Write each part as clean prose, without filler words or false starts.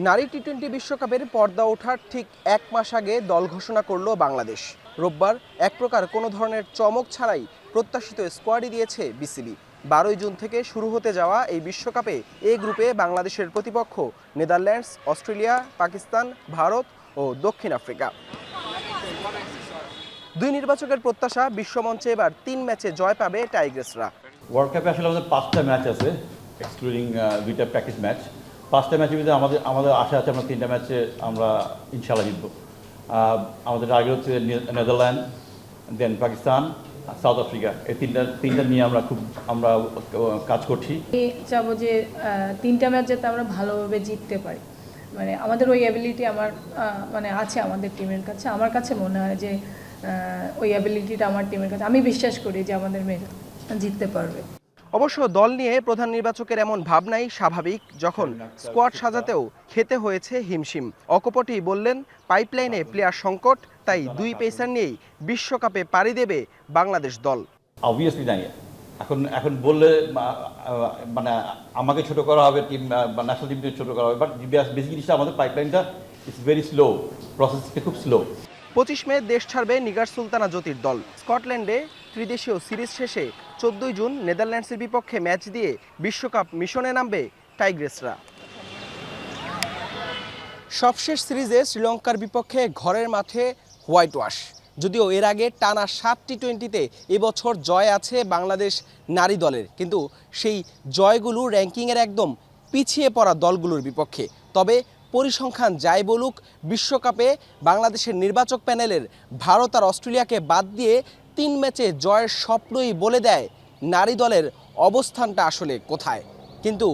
নারী টি-20 বিশ্বকাপের পর্দা ওঠার ঠিক এক মাস আগে দল ঘোষণা করল বাংলাদেশ। রোববার এক প্রকার কোনো ধরনের চমক ছাড়াই প্রত্যাশিত স্কোয়াডই দিয়েছে বিসিবি। 12 জুন থেকে শুরু হতে যাওয়া এই বিশ্বকাপে এ গ্রুপে বাংলাদেশের প্রতিপক্ষ নেদারল্যান্ডস, অস্ট্রেলিয়া, পাকিস্তান, ভারত ও দক্ষিণ আফ্রিকা। দুই নির্বাচকের প্রত্যাশা, বিশ্বমঞ্চে এবার 3 ম্যাচে জয় পাবে টাইগ্রেসরা। ওয়ার্ল্ড কাপে আসলে আমাদের 5টা ম্যাচ আছে, এক্সক্লুডিং 2টা প্র্যাকটিস ম্যাচ। 5টা ম্যাচের ভিতরে আমাদের আশা আছে আমরা 3টা ম্যাচে আমরা ইনশাল্লাহ জিতবো। আমাদের টার্গেট হচ্ছে নেদারল্যান্ড, দেন পাকিস্তান, সাউথ আফ্রিকা। এই তিনটা নিয়ে আমরা কাজ করছি। চাবো যে 3টা ম্যাচ যাতে আমরা ভালোভাবে জিততে পারি, মানে আমাদের ওই অ্যাবিলিটি আছে আমাদের টিমের কাছে। আমার কাছে মনে হয় যে ওই অ্যাবিলিটিটা আমার টিমের কাছে, আমি বিশ্বাস করি যে আমাদের মেয়ে জিততে পারবে। অবশ্য দল নিয়ে প্রধান নির্বাচকের এমন ভাবনাই স্বাভাবিক, যখন স্কোয়াড সাজাতেও খেতে হয়েছে হিমশিম। অকপটই বললেন, পাইপলাইনে প্লেয়ার সংকট, তাই 2 পেসার নিয়েই বিশ্বকাপে পাড়ি দেবে বাংলাদেশ দল। অবভিয়াসলি জানি এখন বললে মানে আমাকে ছোট করা হবে, টিম বা ন্যাশনাল টিমকে ছোট করা হবে, বাট বেসিক জিনিসটা আমাদের পাইপলাইনটা ইটস ভেরি স্লো, প্রসেসটা খুব স্লো। 25 মে দেশ ছাড়বে নিগার সুলতানা জ্যোতির দল। স্কটল্যান্ডে ত্রিদেশীয় সিরিজ শেষে 14 জুন নেদারল্যান্ডসের বিপক্ষে ম্যাচ দিয়ে বিশ্বকাপ মিশনে নামবে টাইগ্রেসরা। সবশেষ সিরিজে শ্রীলঙ্কার বিপক্ষে ঘরের মাঠে হোয়াইট ওয়াশ। যদিও এর আগে টানা 7 টি-20তে এবছর জয় আছে বাংলাদেশ নারী দলের, কিন্তু সেই জয়গুলো র্যাঙ্কিংয়ের একদম পিছিয়ে পড়া দলগুলোর বিপক্ষে। তবে পরিসংখ্যান যাই বলুক, বিশ্বকাপে বাংলাদেশের নির্বাচক প্যানেলের ভারত আর অস্ট্রেলিয়াকে বাদ দিয়ে 3 ম্যাচে জয়ের স্বপ্নই বলে দেয় নারী দলের অবস্থানটা আসলে কোথায়। কিন্তু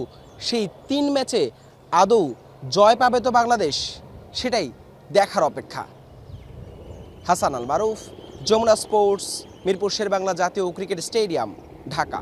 সেই 3 ম্যাচে আদৌ জয় পাবে তো বাংলাদেশ, সেটাই দেখার অপেক্ষা। হাসান আল মারুফ, যমুনা স্পোর্টস, মিরপুর শেরেবাংলা জাতীয় ক্রিকেট স্টেডিয়াম, ঢাকা।